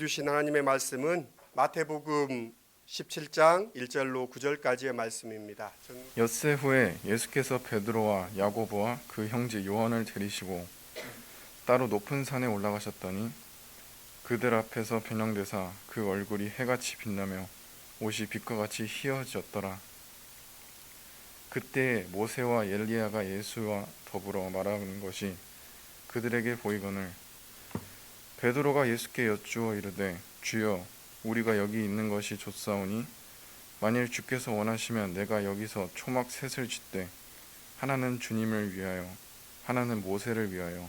주신 하나님의 말씀은 마태복음 17장 1절로 9절까지의 말씀입니다. 엿새 후에 예수께서 베드로와 야고보와 그 형제 요한을 데리시고 따로 높은 산에 올라가셨더니 그들 앞에서 변형되사 그 얼굴이 해같이 빛나며 옷이 빛과 같이 희어졌더라. 그때 모세와 엘리야가 예수와 더불어 말하는 것이 그들에게 보이거늘 베드로가 예수께 여쭈어 이르되 주여 우리가 여기 있는 것이 좋사오니 만일 주께서 원하시면 내가 여기서 초막 셋을 짓되 하나는 주님을 위하여 하나는 모세를 위하여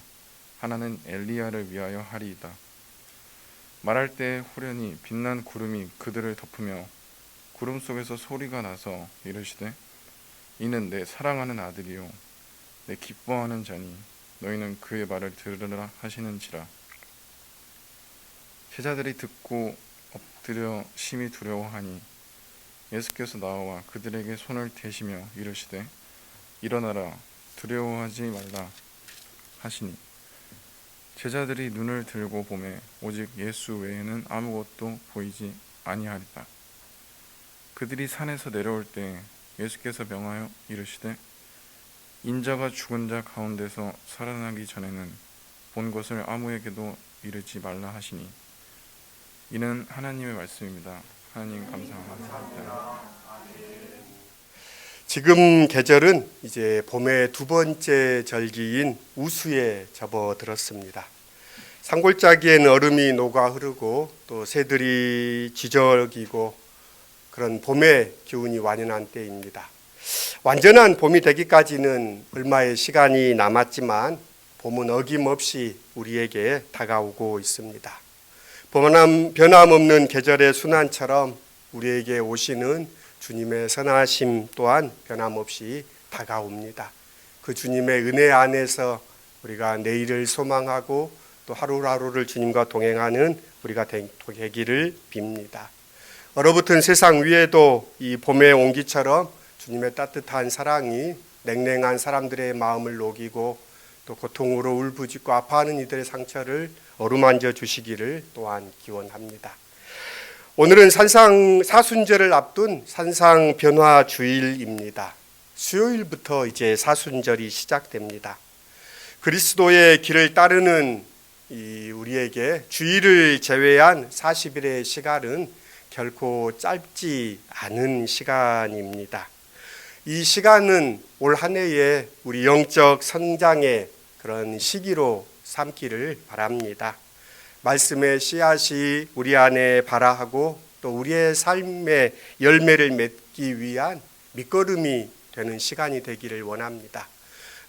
하나는 엘리야를 위하여 하리이다. 말할 때 후련히 빛난 구름이 그들을 덮으며 구름 속에서 소리가 나서 이르시되 이는 내 사랑하는 아들이요 내 기뻐하는 자니 너희는 그의 말을 들으라 하시는지라. 제자들이 듣고 엎드려 심히 두려워하니 예수께서 나와 그들에게 손을 대시며 이르시되 일어나라 두려워하지 말라 하시니 제자들이 눈을 들고 보매 오직 예수 외에는 아무것도 보이지 아니하리라. 그들이 산에서 내려올 때 예수께서 명하여 이르시되 인자가 죽은 자 가운데서 살아나기 전에는 본 것을 아무에게도 이르지 말라 하시니 이는 하나님의 말씀입니다. 하나님 감사합니다. 지금 계절은 이제 봄의 두 번째 절기인 우수에 접어들었습니다. 산골짜기에는 얼음이 녹아 흐르고 또 새들이 지저귀고 그런 봄의 기운이 완연한 때입니다. 완전한 봄이 되기까지는 얼마의 시간이 남았지만 봄은 어김없이 우리에게 다가오고 있습니다. 변함없는 계절의 순환처럼 우리에게 오시는 주님의 선하심 또한 변함없이 다가옵니다. 그 주님의 은혜 안에서 우리가 내일을 소망하고 또 하루하루를 주님과 동행하는 우리가 되기를 빕니다. 얼어붙은 세상 위에도 이 봄의 온기처럼 주님의 따뜻한 사랑이 냉랭한 사람들의 마음을 녹이고 또 고통으로 울부짖고 아파하는 이들의 상처를 어루만져 주시기를 또한 기원합니다. 오늘은 사순절을 앞둔 산상변화주일입니다. 수요일부터 이제 사순절이 시작됩니다. 그리스도의 길을 따르는 우리에게 주일을 제외한 40일의 시간은 결코 짧지 않은 시간입니다. 이 시간은 올 한 해에 우리 영적 성장의 그런 시기로 삼기를 바랍니다. 말씀의 씨앗이 우리 안에 발아하고 또 우리의 삶의 열매를 맺기 위한 밑거름이 되는 시간이 되기를 원합니다.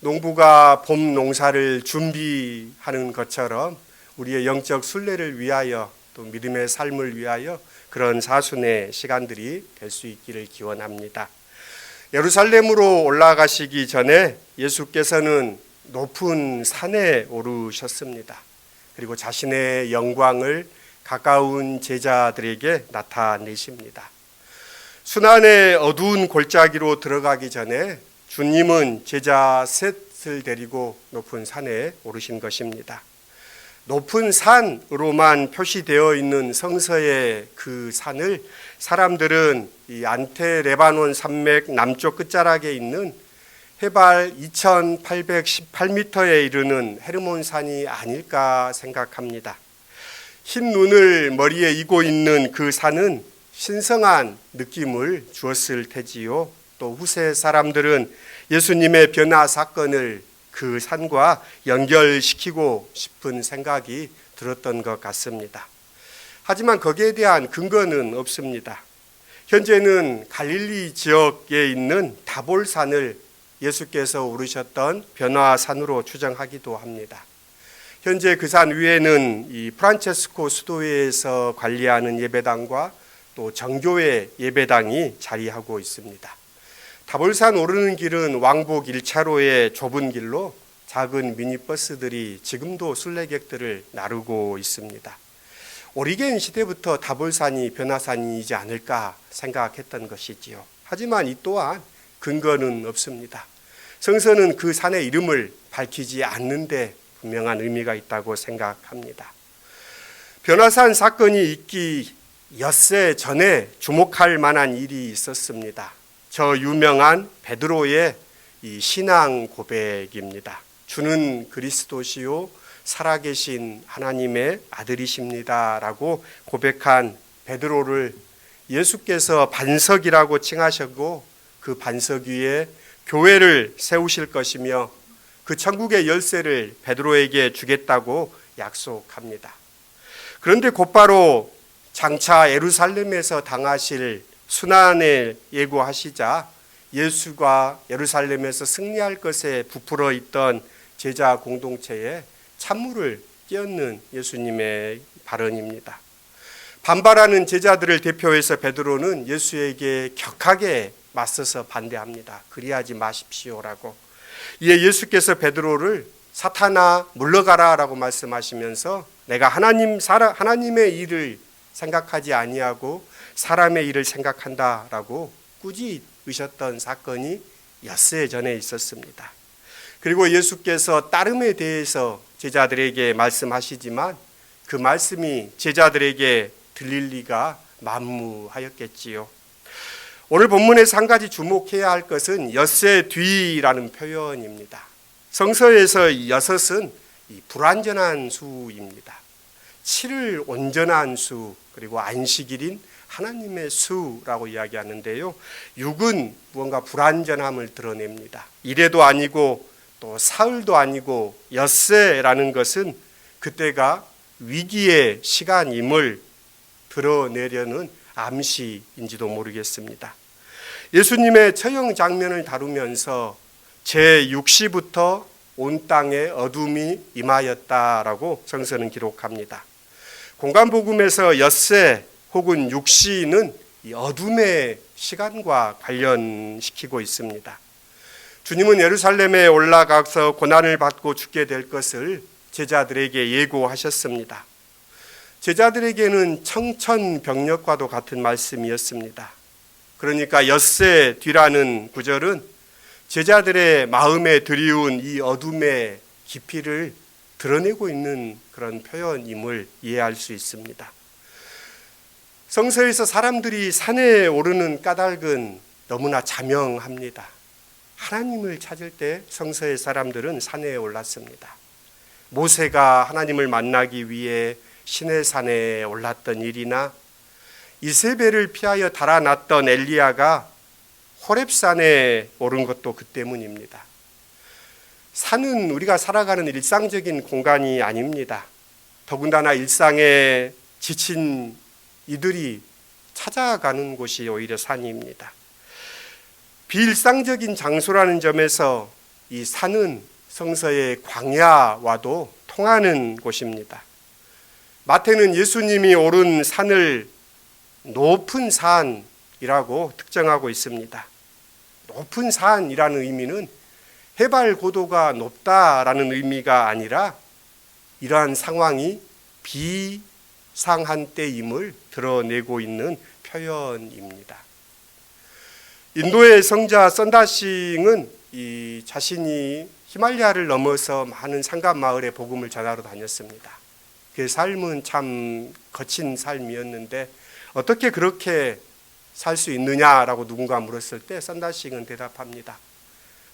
농부가 봄 농사를 준비하는 것처럼 우리의 영적 순례를 위하여 또 믿음의 삶을 위하여 그런 사순의 시간들이 될 수 있기를 기원합니다. 예루살렘으로 올라가시기 전에 예수께서는 높은 산에 오르셨습니다. 그리고 자신의 영광을 가까운 제자들에게 나타내십니다. 순환의 어두운 골짜기로 들어가기 전에 주님은 제자 셋을 데리고 높은 산에 오르신 것입니다. 높은 산으로만 표시되어 있는 성서의 그 산을 사람들은 이 안테 레바논 산맥 남쪽 끝자락에 있는 해발 2818m에 이르는 헤르몬산이 아닐까 생각합니다. 흰 눈을 머리에 이고 있는 그 산은 신성한 느낌을 주었을 테지요. 또 후세 사람들은 예수님의 변화 사건을 그 산과 연결시키고 싶은 생각이 들었던 것 같습니다. 하지만 거기에 대한 근거는 없습니다. 현재는 갈릴리 지역에 있는 다볼산을 예수께서 오르셨던 변화산으로 추정하기도 합니다. 현재 그 산 위에는 이 프란체스코 수도회에서 관리하는 예배당과 또 정교회 예배당이 자리하고 있습니다. 다볼산 오르는 길은 왕복 1차로의 좁은 길로 작은 미니버스들이 지금도 순례객들을 나르고 있습니다. 오리겐 시대부터 다볼산이 변화산이지 않을까 생각했던 것이지요. 하지만 이 또한 근거는 없습니다. 성서는 그 산의 이름을 밝히지 않는데 분명한 의미가 있다고 생각합니다. 변화산 사건이 있기 엿새 전에 주목할 만한 일이 있었습니다. 저 유명한 베드로의 이 신앙 고백입니다. 주는 그리스도시요 살아계신 하나님의 아들이십니다 라고 고백한 베드로를 예수께서 반석이라고 칭하셨고 그 반석 위에 교회를 세우실 것이며 그 천국의 열쇠를 베드로에게 주겠다고 약속합니다. 그런데 곧바로 장차 예루살렘에서 당하실 순환을 예고하시자 예수가 예루살렘에서 승리할 것에 부풀어 있던 제자 공동체에 찬물을 끼얹는 예수님의 발언입니다. 반발하는 제자들을 대표해서 베드로는 예수에게 격하게 맞서서 반대합니다. 그리하지 마십시오라고. 이에 예수께서 베드로를 사탄아 물러가라 라고 말씀하시면서 내가 하나님의 일을 생각하지 아니하고 사람의 일을 생각한다라고 꾸짖으셨던 사건이 엿새 전에 있었습니다. 그리고 예수께서 따름에 대해서 제자들에게 말씀하시지만 그 말씀이 제자들에게 들릴 리가 만무하였겠지요. 오늘 본문에서 한 가지 주목해야 할 것은 엿새 뒤라는 표현입니다. 성서에서 엿은 불완전한 수입니다. 7을 온전한 수, 그리고 안식일인 하나님의 수라고 이야기하는데요. 6은 무언가 불완전함을 드러냅니다. 이래도 아니고 또 사흘도 아니고 엿새라는 것은 그때가 위기의 시간임을 드러내려는 암시인지도 모르겠습니다. 예수님의 처형 장면을 다루면서 제6시부터 온 땅에 어둠이 임하였다라고 성서는 기록합니다. 공간복음에서 엿새 혹은 6시는 이 어둠의 시간과 관련시키고 있습니다. 주님은 예루살렘에 올라가서 고난을 받고 죽게 될 것을 제자들에게 예고하셨습니다. 제자들에게는 청천벽력과도 같은 말씀이었습니다. 그러니까 엿새 뒤라는 구절은 제자들의 마음에 드리운 이 어둠의 깊이를 드러내고 있는 그런 표현임을 이해할 수 있습니다. 성서에서 사람들이 산에 오르는 까닭은 너무나 자명합니다. 하나님을 찾을 때 성서의 사람들은 산에 올랐습니다. 모세가 하나님을 만나기 위해 시내산에 올랐던 일이나 이세벨을 피하여 달아났던 엘리야가 호렙산에 오른 것도 그 때문입니다. 산은 우리가 살아가는 일상적인 공간이 아닙니다. 더군다나 일상에 지친 이들이 찾아가는 곳이 오히려 산입니다. 비일상적인 장소라는 점에서 이 산은 성서의 광야와도 통하는 곳입니다. 마태는 예수님이 오른 산을 높은 산이라고 특정하고 있습니다. 높은 산이라는 의미는 해발 고도가 높다라는 의미가 아니라 이러한 상황이 비상한 때임을 드러내고 있는 표현입니다. 인도의 성자 선다싱은 이 자신이 히말라야를 넘어서 많은 산간 마을에 복음을 전하러 다녔습니다. 그 삶은 참 거친 삶이었는데 어떻게 그렇게 살 수 있느냐라고 누군가 물었을 때 선다싱은 대답합니다.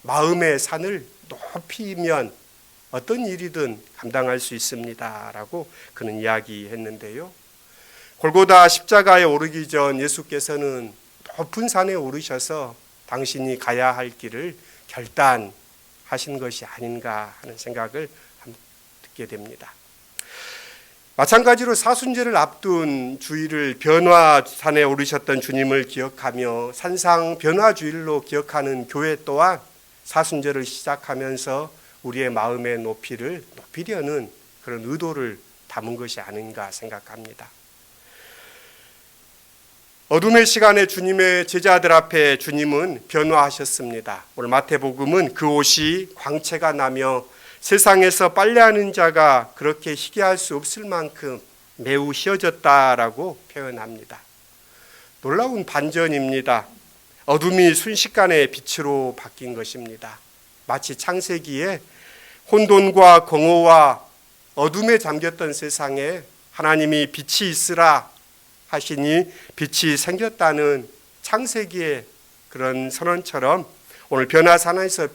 마음의 산을 높이면 어떤 일이든 감당할 수 있습니다 라고 그는 이야기했는데요. 골고다 십자가에 오르기 전 예수께서는 높은 산에 오르셔서 당신이 가야 할 길을 결단하신 것이 아닌가 하는 생각을 듣게 됩니다. 마찬가지로 사순절을 앞둔 주일을 변화산에 오르셨던 주님을 기억하며 산상 변화주일로 기억하는 교회 또한 사순절을 시작하면서 우리의 마음의 높이를 높이려는 그런 의도를 담은 것이 아닌가 생각합니다. 어둠의 시간에 주님의 제자들 앞에 주님은 변화하셨습니다. 오늘 마태복음은 그 옷이 광채가 나며 세상에서 빨래하는 자가 그렇게 희게할 수 없을 만큼 매우 희어졌다라고 표현합니다. 놀라운 반전입니다. 어둠이 순식간에 빛으로 바뀐 것입니다. 마치 창세기에 혼돈과 공허와 어둠에 잠겼던 세상에 하나님이 빛이 있으라 하시니 빛이 생겼다는 창세기의 그런 선언처럼 오늘 변화산에서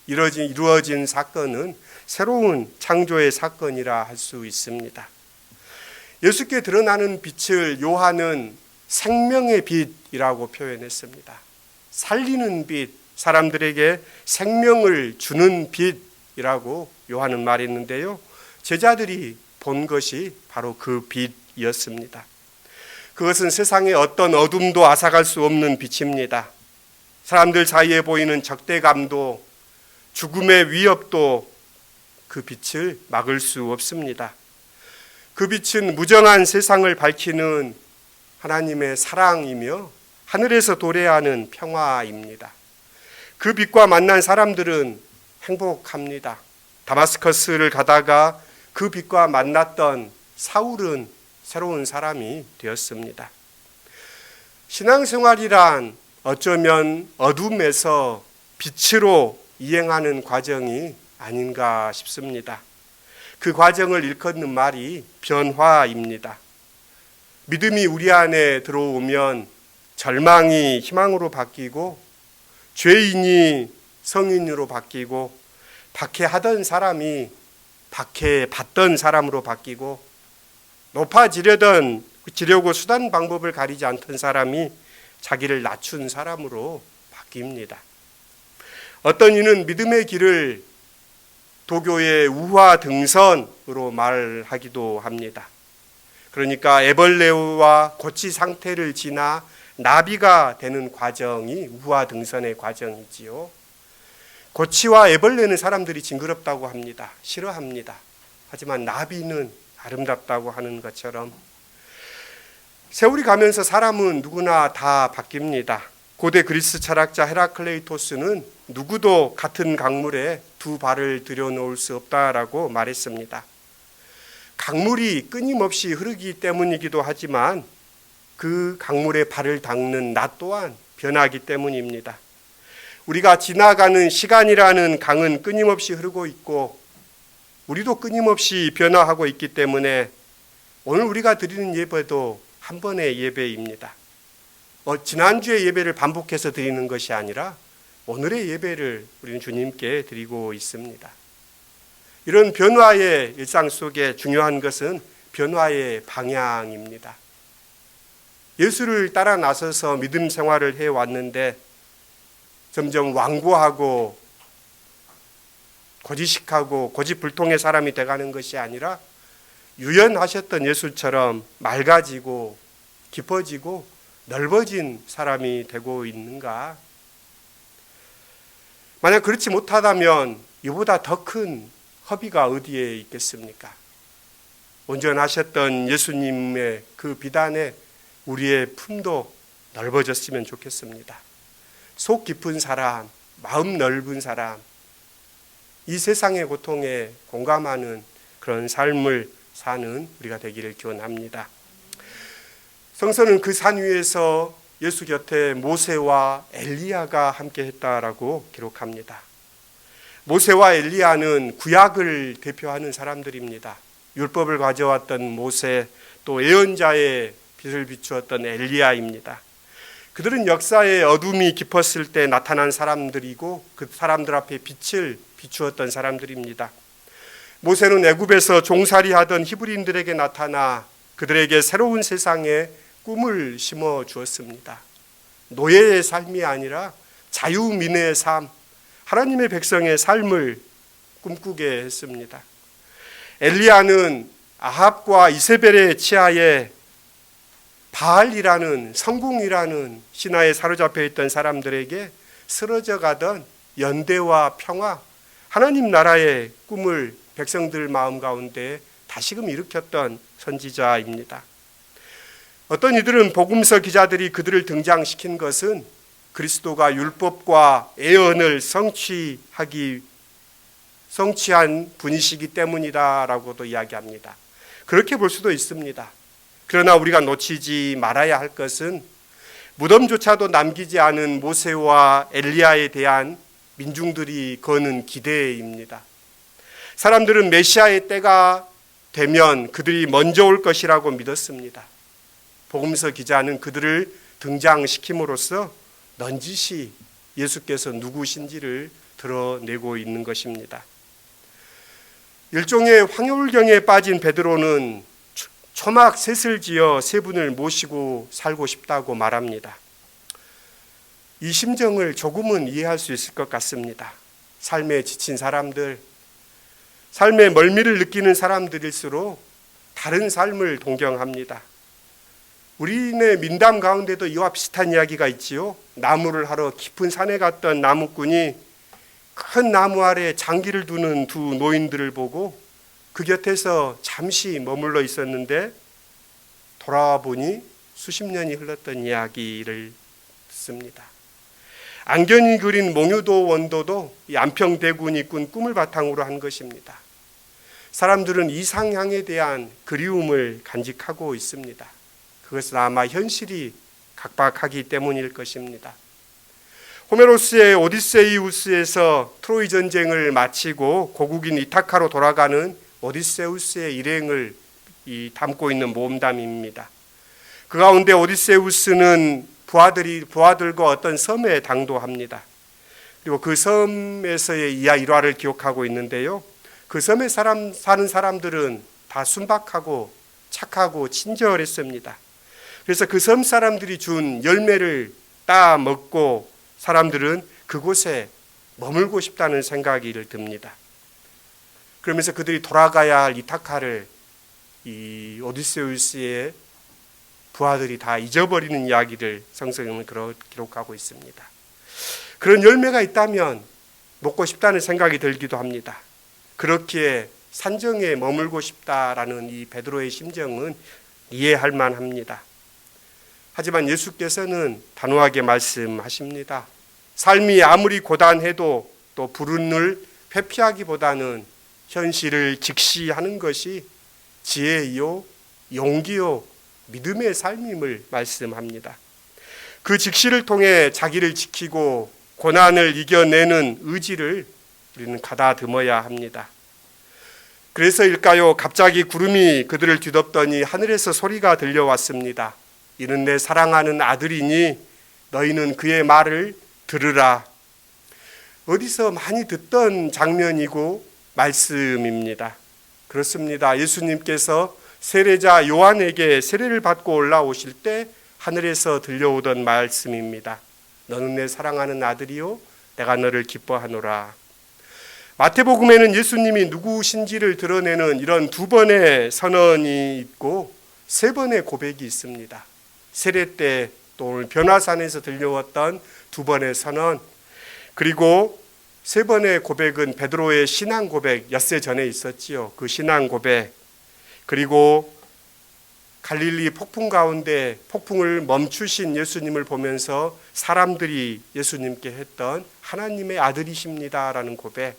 이루어진 사건은 새로운 창조의 사건이라 할 수 있습니다. 예수께 드러나는 빛을 요한은 생명의 빛이라고 표현했습니다. 살리는 빛, 사람들에게 생명을 주는 빛이라고 요한은 말했는데요. 제자들이 본 것이 바로 그 빛이었습니다. 그것은 세상의 어떤 어둠도 앗아갈 수 없는 빛입니다. 사람들 사이에 보이는 적대감도 죽음의 위협도 그 빛을 막을 수 없습니다. 그 빛은 무정한 세상을 밝히는 하나님의 사랑이며 하늘에서 도래하는 평화입니다. 그 빛과 만난 사람들은 행복합니다. 다마스커스를 가다가 그 빛과 만났던 사울은 새로운 사람이 되었습니다. 신앙생활이란 어쩌면 어둠에서 빛으로 이행하는 과정이 아닌가 싶습니다. 그 과정을 일컫는 말이 변화입니다. 믿음이 우리 안에 들어오면 절망이 희망으로 바뀌고 죄인이 성인으로 바뀌고 박해하던 사람이 박해받던 사람으로 바뀌고 높아지려고 수단 방법을 가리지 않던 사람이 자기를 낮춘 사람으로 바뀝니다. 어떤 이는 믿음의 길을 도교의 우화 등선으로 말하기도 합니다. 그러니까 애벌레와 고치 상태를 지나 나비가 되는 과정이 우화 등선의 과정이지요. 고치와 애벌레는 사람들이 징그럽다고 합니다. 싫어합니다. 하지만 나비는 아름답다고 하는 것처럼 세월이 가면서 사람은 누구나 다 바뀝니다. 고대 그리스 철학자 헤라클레이토스는 누구도 같은 강물에 두 발을 들여놓을 수 없다라고 말했습니다. 강물이 끊임없이 흐르기 때문이기도 하지만 그 강물에 발을 닦는 나 또한 변하기 때문입니다. 우리가 지나가는 시간이라는 강은 끊임없이 흐르고 있고 우리도 끊임없이 변화하고 있기 때문에 오늘 우리가 드리는 예배도 한 번의 예배입니다. 지난주의 예배를 반복해서 드리는 것이 아니라 오늘의 예배를 우리는 주님께 드리고 있습니다. 이런 변화의 일상 속에 중요한 것은 변화의 방향입니다. 예수를 따라 나서서 믿음 생활을 해왔는데 점점 완고하고 고지식하고 고집불통의 사람이 돼가는 것이 아니라 유연하셨던 예수처럼 맑아지고 깊어지고 넓어진 사람이 되고 있는가? 만약 그렇지 못하다면 이보다 더 큰 허비가 어디에 있겠습니까? 온전하셨던 예수님의 그 비단에 우리의 품도 넓어졌으면 좋겠습니다. 속 깊은 사람, 마음 넓은 사람, 이 세상의 고통에 공감하는 그런 삶을 사는 우리가 되기를 기원합니다. 성서는 그 산 위에서 예수 곁에 모세와 엘리야가 함께 했다라고 기록합니다. 모세와 엘리야는 구약을 대표하는 사람들입니다. 율법을 가져왔던 모세, 또 예언자의 빛을 비추었던 엘리야입니다. 그들은 역사의 어둠이 깊었을 때 나타난 사람들이고 그 사람들 앞에 빛을 비추었던 사람들입니다. 모세는 애굽에서 종살이하던 히브리인들에게 나타나 그들에게 새로운 세상에 꿈을 심어 주었습니다. 노예의 삶이 아니라 자유민의 삶, 하나님의 백성의 삶을 꿈꾸게 했습니다. 엘리야는 아합과 이세벨의 치하에 바알이라는 성궁이라는 신화에 사로잡혀 있던 사람들에게 쓰러져 가던 연대와 평화, 하나님 나라의 꿈을 백성들 마음 가운데 다시금 일으켰던 선지자입니다. 어떤 이들은 복음서 기자들이 그들을 등장시킨 것은 그리스도가 율법과 예언을 성취한 분이시기 때문이다라고도 이야기합니다. 그렇게 볼 수도 있습니다. 그러나 우리가 놓치지 말아야 할 것은 무덤조차도 남기지 않은 모세와 엘리야에 대한 민중들이 거는 기대입니다. 사람들은 메시아의 때가 되면 그들이 먼저 올 것이라고 믿었습니다. 복음서 기자는 그들을 등장시킴으로써 넌지시 예수께서 누구신지를 드러내고 있는 것입니다. 일종의 황홀경에 빠진 베드로는 초막 셋을 지어 세 분을 모시고 살고 싶다고 말합니다. 이 심정을 조금은 이해할 수 있을 것 같습니다. 삶에 지친 사람들, 삶의 멀미를 느끼는 사람들일수록 다른 삶을 동경합니다. 우리네 민담 가운데도 이와 비슷한 이야기가 있지요. 나무를 하러 깊은 산에 갔던 나무꾼이 큰 나무 아래 장기를 두는 두 노인들을 보고 그 곁에서 잠시 머물러 있었는데 돌아와 보니 수십 년이 흘렀던 이야기를 듣습니다. 안견이 그린 몽유도 원도도 이 안평대군이 꾼 꿈을 바탕으로 한 것입니다. 사람들은 이상향에 대한 그리움을 간직하고 있습니다. 그것은 아마 현실이 각박하기 때문일 것입니다. 호메로스의 오디세이우스에서 트로이 전쟁을 마치고 고국인 이타카로 돌아가는 오디세우스의 일행을 담고 있는 모험담입니다. 그 가운데 오디세우스는 부하들과 어떤 섬에 당도합니다. 그리고 그 섬에서의 일화를 기억하고 있는데요. 그 섬에 사는 사람들은 다 순박하고 착하고 친절했습니다. 그래서 그 섬 사람들이 준 열매를 따 먹고 사람들은 그곳에 머물고 싶다는 생각이 듭니다. 그러면서 그들이 돌아가야 할 이타카를 이 오디세우스의 부하들이 다 잊어버리는 이야기를 성경은 기록하고 있습니다. 그런 열매가 있다면 먹고 싶다는 생각이 들기도 합니다. 그렇기에 산정에 머물고 싶다라는 이 베드로의 심정은 이해할 만합니다. 하지만 예수께서는 단호하게 말씀하십니다. 삶이 아무리 고단해도 또 불운을 회피하기보다는 현실을 직시하는 것이 지혜요, 용기요, 믿음의 삶임을 말씀합니다. 그 직시를 통해 자기를 지키고 고난을 이겨내는 의지를 우리는 가다듬어야 합니다. 그래서일까요? 갑자기 구름이 그들을 뒤덮더니 하늘에서 소리가 들려왔습니다. 이는 내 사랑하는 아들이니 너희는 그의 말을 들으라. 어디서 많이 듣던 장면이고 말씀입니다. 그렇습니다. 예수님께서 세례자 요한에게 세례를 받고 올라오실 때 하늘에서 들려오던 말씀입니다. 너는 내 사랑하는 아들이요 내가 너를 기뻐하노라. 마태복음에는 예수님이 누구신지를 드러내는 이런 두 번의 선언이 있고 세 번의 고백이 있습니다. 세례 때 또 오늘 변화산에서 들려왔던 두 번의 선언, 그리고 세 번의 고백은 베드로의 신앙 고백, 엿새 전에 있었지요. 그 신앙 고백, 그리고 갈릴리 폭풍 가운데 폭풍을 멈추신 예수님을 보면서 사람들이 예수님께 했던 하나님의 아들이십니다라는 고백,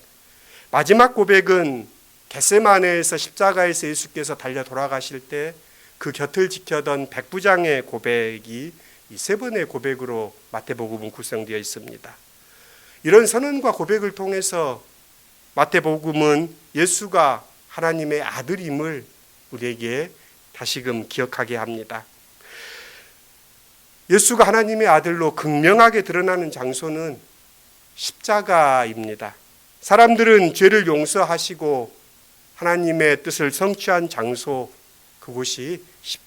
마지막 고백은 겟세마네에서 십자가에서 예수께서 달려 돌아가실 때 그 곁을 지켜던 백부장의 고백이 이 세 번의 고백으로 마태복음은 구성되어 있습니다. 이런 선언과 고백을 통해서 마태복음은 예수가 하나님의 아들임을 우리에게 다시금 기억하게 합니다. 예수가 하나님의 아들로 극명하게 드러나는 장소는 십자가입니다. 사람들은 죄를 용서하시고 하나님의 뜻을 성취한 장소, 그곳이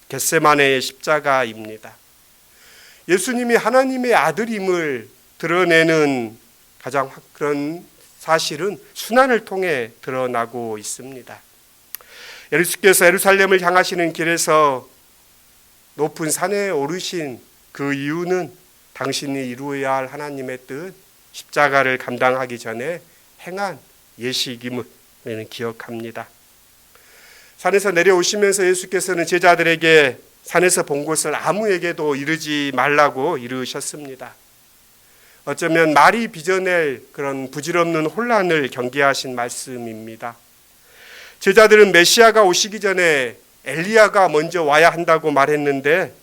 겟세마네의 십자가입니다. 예수님이 하나님의 아들임을 드러내는 가장 그런 사실은 순환을 통해 드러나고 있습니다. 예수께서 예루살렘을 향하시는 길에서 높은 산에 오르신 그 이유는 당신이 이루어야 할 하나님의 뜻, 십자가를 감당하기 전에 행한 예식임을 우리는 기억합니다. 산에서 내려오시면서 예수께서는 제자들에게 산에서 본 것을 아무에게도 이르지 말라고 이르셨습니다. 어쩌면 말이 빚어낼 그런 부질없는 혼란을 경계하신 말씀입니다. 제자들은 메시아가 오시기 전에 엘리야가 먼저 와야 한다고 말했는데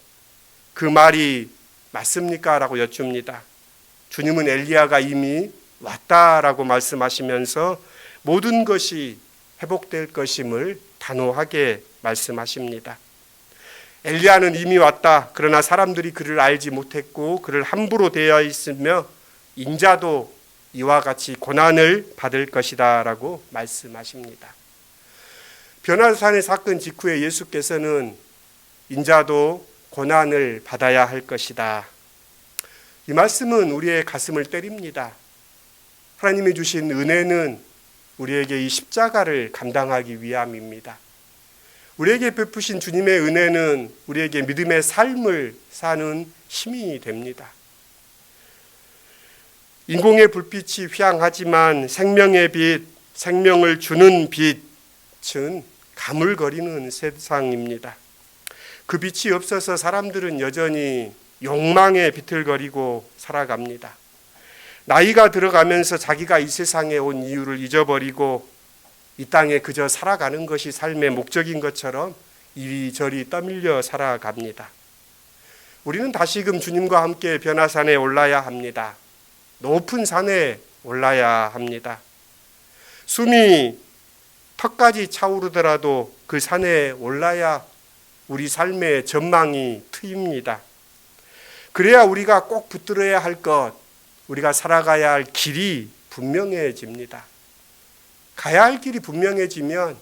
그 말이 맞습니까? 라고 여쭙니다. 주님은 엘리야가 이미 왔다라고 말씀하시면서 모든 것이 회복될 것임을 단호하게 말씀하십니다. 엘리야는 이미 왔다. 그러나 사람들이 그를 알지 못했고 그를 함부로 대하여 있으며 인자도 이와 같이 고난을 받을 것이다 라고 말씀하십니다. 변화산의 사건 직후에 예수께서는 인자도 고난을 받아야 할 것이다. 이 말씀은 우리의 가슴을 때립니다. 하나님이 주신 은혜는 우리에게 이 십자가를 감당하기 위함입니다. 우리에게 베푸신 주님의 은혜는 우리에게 믿음의 삶을 사는 힘이 됩니다. 인공의 불빛이 휘황하지만 생명의 빛, 생명을 주는 빛은 가물거리는 세상입니다. 그 빛이 없어서 사람들은 여전히 욕망에 비틀거리고 살아갑니다. 나이가 들어가면서 자기가 이 세상에 온 이유를 잊어버리고 이 땅에 그저 살아가는 것이 삶의 목적인 것처럼 이리저리 떠밀려 살아갑니다. 우리는 다시금 주님과 함께 변화산에 올라야 합니다. 높은 산에 올라야 합니다. 숨이 턱까지 차오르더라도 그 산에 올라야 우리 삶의 전망이 트입니다. 그래야 우리가 꼭 붙들어야 할 것, 우리가 살아가야 할 길이 분명해집니다. 가야 할 길이 분명해지면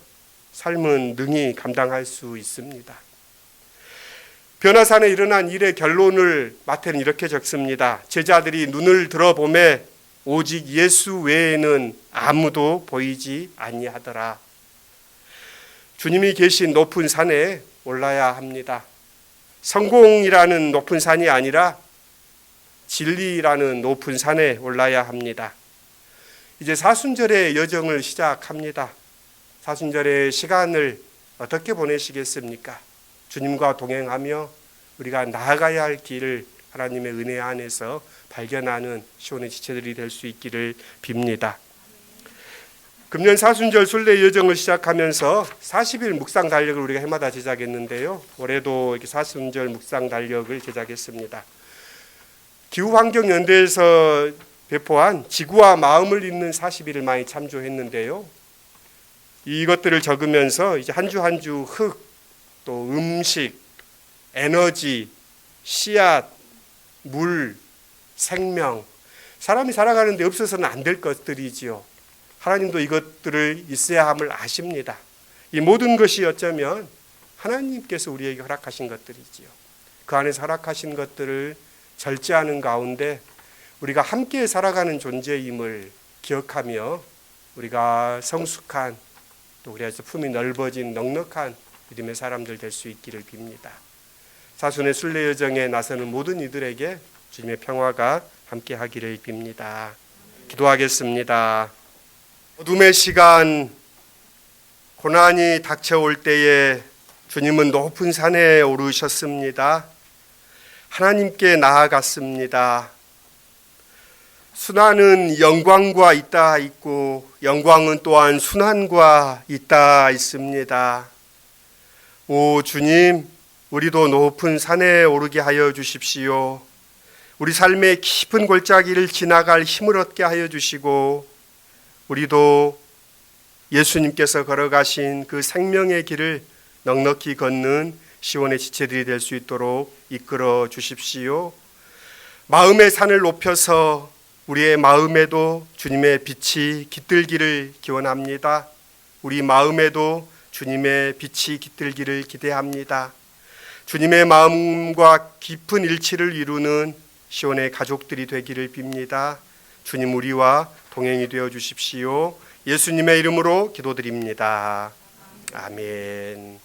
삶은 능히 감당할 수 있습니다. 변화산에 일어난 일의 결론을 마태는 이렇게 적습니다. 제자들이 눈을 들어보매 오직 예수 외에는 아무도 보이지 아니하더라. 주님이 계신 높은 산에 올라야 합니다. 성공이라는 높은 산이 아니라 진리라는 높은 산에 올라야 합니다. 이제 사순절의 여정을 시작합니다. 사순절의 시간을 어떻게 보내시겠습니까? 주님과 동행하며 우리가 나아가야 할 길을 하나님의 은혜 안에서 발견하는 시온의 지체들이 될 수 있기를 빕니다. 금년 사순절 순례 여정을 시작하면서 40일 묵상 달력을 우리가 해마다 제작했는데요. 올해도 이렇게 사순절 묵상 달력을 제작했습니다. 기후환경연대에서 배포한 지구와 마음을 잇는 40일을 많이 참조했는데요. 이것들을 적으면서 이제 한 주 한 주 흙, 또 음식, 에너지, 씨앗, 물, 생명, 사람이 살아가는데 없어서는 안 될 것들이지요. 하나님도 이것들을 있어야 함을 아십니다. 이 모든 것이 어쩌면 하나님께서 우리에게 허락하신 것들이지요. 그 안에서 허락하신 것들을 절제하는 가운데 우리가 함께 살아가는 존재임을 기억하며 우리가 성숙한, 또 우리에서 품이 넓어진 넉넉한 믿음의 사람들 될 수 있기를 빕니다. 사순의 순례 여정에 나서는 모든 이들에게 주님의 평화가 함께 하기를 빕니다. 기도하겠습니다. 어둠의 시간, 고난이 닥쳐올 때에 주님은 높은 산에 오르셨습니다. 하나님께 나아갔습니다. 순환은 영광과 있다 있고 영광은 또한 순환과 있다 있습니다. 오 주님, 우리도 높은 산에 오르게 하여 주십시오. 우리 삶의 깊은 골짜기를 지나갈 힘을 얻게 하여 주시고 우리도 예수님께서 걸어가신 그 생명의 길을 넉넉히 걷는 시온의 지체들이 될 수 있도록 이끌어 주십시오. 마음의 산을 높여서 우리의 마음에도 주님의 빛이 깃들기를 기원합니다. 우리 마음에도 주님의 빛이 깃들기를 기대합니다. 주님의 마음과 깊은 일치를 이루는 시온의 가족들이 되기를 빕니다. 주님 우리와 동행이 되어 주십시오. 예수님의 이름으로 기도드립니다. 아멘.